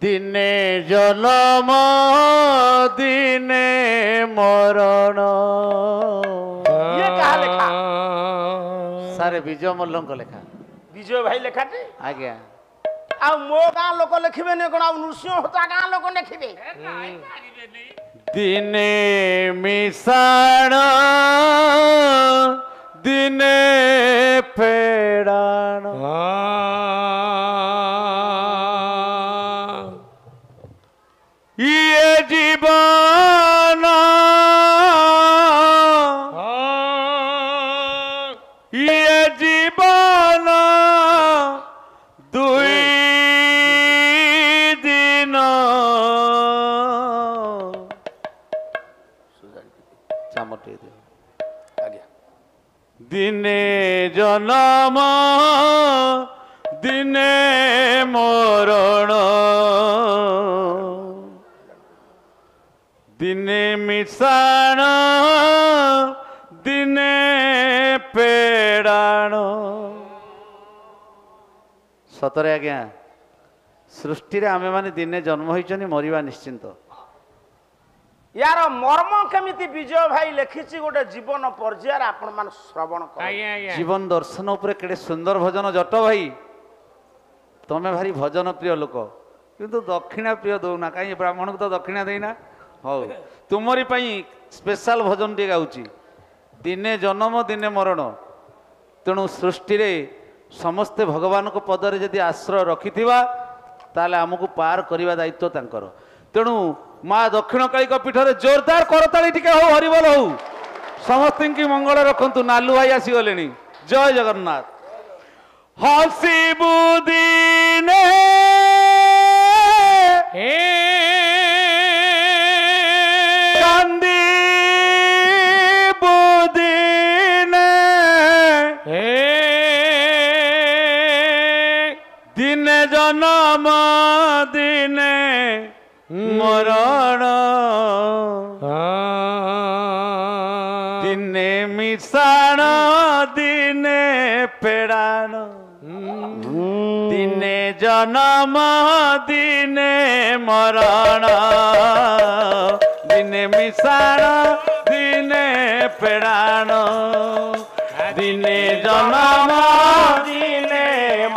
দিনে জনম দিনে মরণ। ये कहा लेखा ସାର୍ ବିଜୟ ମଲ୍ଲଙ୍କ ଲେଖା। विजय भाई लेखाटे ଆଜ୍ଞା। आ मो गाँ लोक लिखिबे ने कोन नृसिंह होता गाँ लोक लिखिबे ଦିନେ ମିଶାଣ ଦିନେ ଫେଡ଼ାଣ। ଇଏ ଜୀବନ ଇଏ ଜୀବନ ଦୁଇ ଦିନ। ଚାମଟି ଦିଅ। आज्ञा ଦିନେ ଜନମ ଦିନେ ମରଣ। ଦିନେ ମିଶାଣ ଦିନେ ପେଡ଼ାଣ। ସତରେ ଆଜ୍ଞା ସୃଷ୍ଟିରେ ଆମେମାନେ ଦିନେ ଜନ୍ମ ହୋଇଛନ୍ତି, ମରିବା ନିଶ୍ଚିନ୍ତ। यार मर्म केमिति विजय भाई लिखिछि गोटे जीवन पर्यायर आपण मान श्रवण कर ଜୀବନ ଦର୍ଶନ ଉପରେ କେଡ଼େ ସୁନ୍ଦର ଭଜନ। ଜଟ ଭାଇ ତମେ ଭାରି ଭଜନ ପ୍ରିୟ ଲୋକ, କିନ୍ତୁ ଦକ୍ଷିଣା ପ୍ରିୟ ଦଉନା କାହିଁ? ବ୍ରାହ୍ମଣକୁ ତ ଦକ୍ଷିଣା ଦେଇନା। ହଉ ତୁମରି ପାଇଁ ସ୍ପେଶାଲ ଭଜନ ଟିକେ ଗାଉଛି। ଦିନେ ଜନ୍ମ ଦିନେ ମରଣ, ତେଣୁ ସୃଷ୍ଟିରେ ସମସ୍ତେ ଭଗବାନଙ୍କ ପଦରେ ଯଦି ଆଶ୍ରୟ ରଖିଥିବା ତାହେଲେ ଆମକୁ ପାର କରିବା ଦାୟିତ୍ୱ ତାଙ୍କର। ତେଣୁ ମା ଦକ୍ଷିଣକାଳୀଙ୍କ ପୀଠରେ ଜୋରଦାର କରତାଳି ଟିକେ ହଉ, ହରିବୋଲ ହଉ। ସମସ୍ତଙ୍କୁ ମଙ୍ଗଳ ରଖନ୍ତୁ। ନାଲୁ ଭାଇ ଆସିଗଲେଣି। ଜୟ ଜଗନ୍ନାଥ। ହସିବୁ ଦିନେ କାନ୍ଦିବୁ ଦିନେ, ଦିନେ ଜନମ ଦିନେ ମରଣ। ଦିନେ ମିଶାଣ ଦିନେ ଫେଡ଼ାଣ। ଦିନେ ଜନମ ଦିନେ ମରଣ। ଦିନେ ମିଶାଣ ଦିନେ ଫେଡ଼ାଣ। ଦିନେ ଜନମ ଦିନେ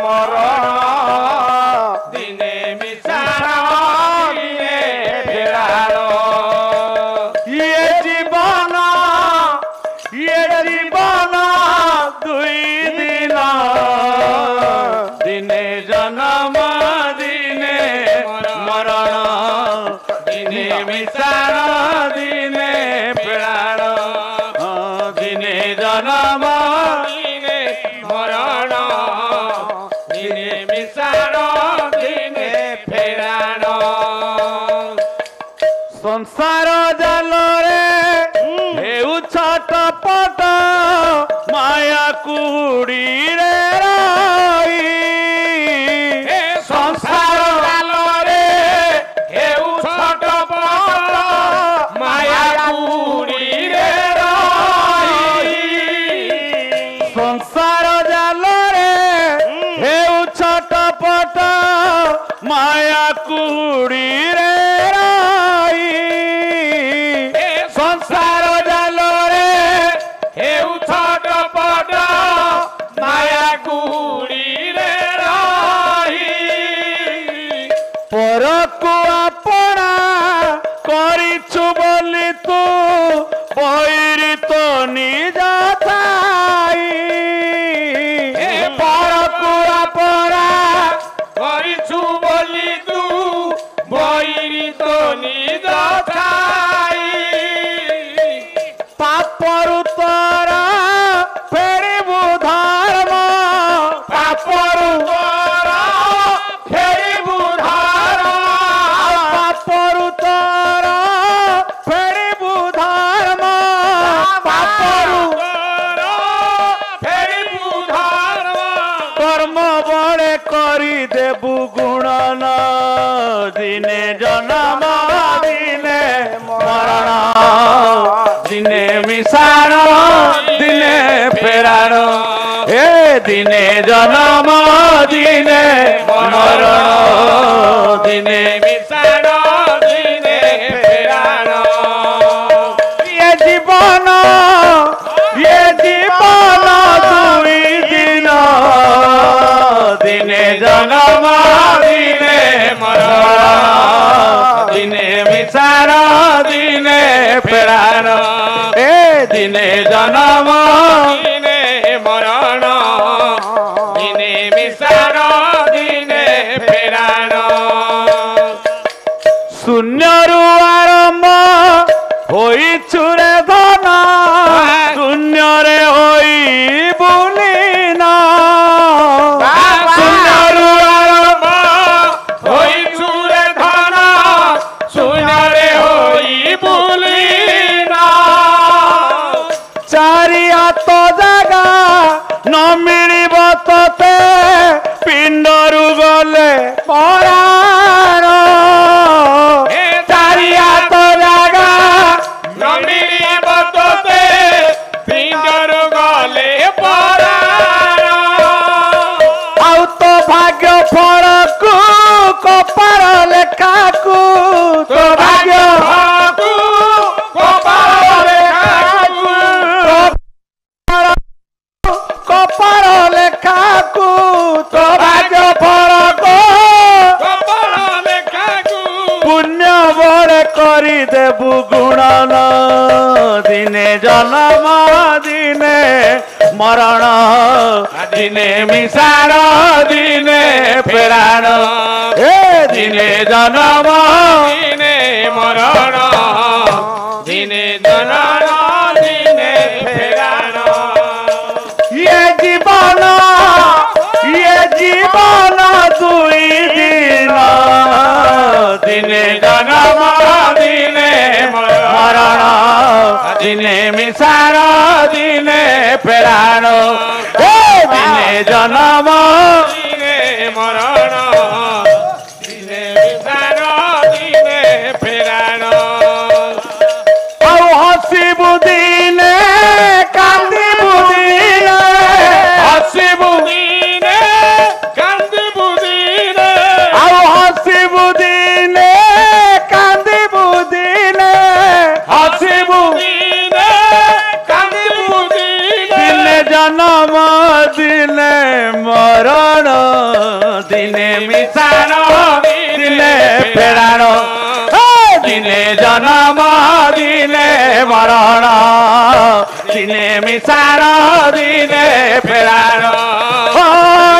ମରଣ। ଦିନେ ମିଶାଣ ଦିନେ ଫେଡ଼ାଣ। ଇଏ ଜୀବନ ଇଏ ଜୀବନ ଦୁଇ ଦିନ। ଦିନେ ଜନମ ଦିନେ ମରଣ। ଦିନେ ମିଶାଣ ଦିନେ ଫେଡ଼ାଣ। ଦିନେ ଜନମ ଦିନେ ମରଣ। ଦିନେ ମିଶାଣ ଦିନେ ଫେଡ଼ାଣ। ସଂସାର ଜାଲରେ ହେଉ ଛଟପଟ ମାୟା କୁଡ଼ିରେ ରହି। ସଂସାର ଜାଲରେ ହେଉ ଛଟପଟ ମାୟା କୁଡ଼ିରେ ରହି। ସଂସାର ଜାଲରେ ହେଉ ଛଟପଟ ମାୟା କୁଡ଼ିରେ ରହି। ସଂସାର ଜାଲରେ ହେଉ ଛଟପଟ ମାୟା କୁଡ଼ିରେ ରହି। ପରକୁ ଆପଣା କରିଛୁ ବୋଲି ତୁ ବୈରୀ ତ ନିଜ ଥାଇ। ପରକୁ ଆପଣା କରିଛୁ ବୋଲି ତୁ ବୈରୀ ତ ନିଜ ଥାଇ। ପାପରୁ ତୋର ଫେରିବୁ ଧର୍ମ। ପାପରୁ ତୋର ଫେରିବୁ ଧର୍ମ। ପାପରୁ ତୋର ଫେରିବୁ ଧର୍ମ। ପାପରୁ ତୋର ଫେରିବୁ ଧର୍ମ। କର୍ମ ବଳେ କରିଦେବୁ ଗୁଣନ। ଦିନେ ଜନମ ଦିନେ ମରଣ। ଦିନେ ମିଶାଣ ଦିନେ ଫେଡ଼ାଣ। दिने जन्म दिने मरण दिने मिशाण दिने फेराण ये जीवन दुई दिन दिने जन्म दिने मरण दिने मिशाण दिने फेराण ए दिने जन्म दिने मरण दिने मिशाण दिने फेराण शून्यरू आरंभ होइछु रे धन शून्यरे होई बुलिना शून्यरू आरंभ होइछु रे धन शून्यरे होई बुलिना चारि हात जागा न मिलिब तते पिंडरू गले पराण चारि हात जागा न मिलिब तते पिंडरू गले पराण आउ तो भाग्य फलकू कपार लेखाकू तो भाग्य फलकू कपार लेखाकू कपार लेखाकू तो भाग्य फलकू कपार लेखाकू पुण्य बड़े करी देबु गुणन दिने जन्म दिने मरण दिने मिशाण दिने फेराण ए दिने जन्म दिने मरण दिने जन्म दिने फेराण ये जीवन दुई दिन दिने जन्म दिने मरण दिने मिशाण दिने फेराण दिने जन्म दिने मरण दिने मिशाण दिने फेराण ଆଉ ହସିବୁ ଦିନେ କାନ୍ଦିବୁ ଦିନେ ହସିବୁ ଦିନେ କାନ୍ଦିବୁ ଦିନେ ଆଉ ହସିବୁ ଦିନେ କାନ୍ଦିବୁ ଦିନେ ହସିବୁ ଦିନେ କାନ୍ଦିବୁ ଦିନେ ଦିନେ ଜନ୍ମ ଦିନେ ମରଣ ଦିନେ ମିଶାଣ ଦିନେ ଫେରାଣ दिने जन्म दिने मरण दिने मिशाण दिने फेराण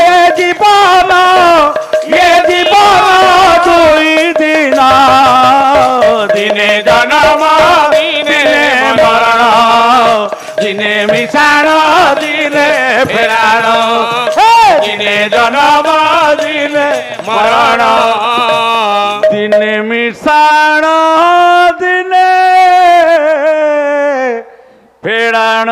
ये जीवन दुई दिन दिने जन्म दिने मरण दिने मिशाण दिने फेराण दिने जन्म दिने मरण दिने मिशाण दिने फेराण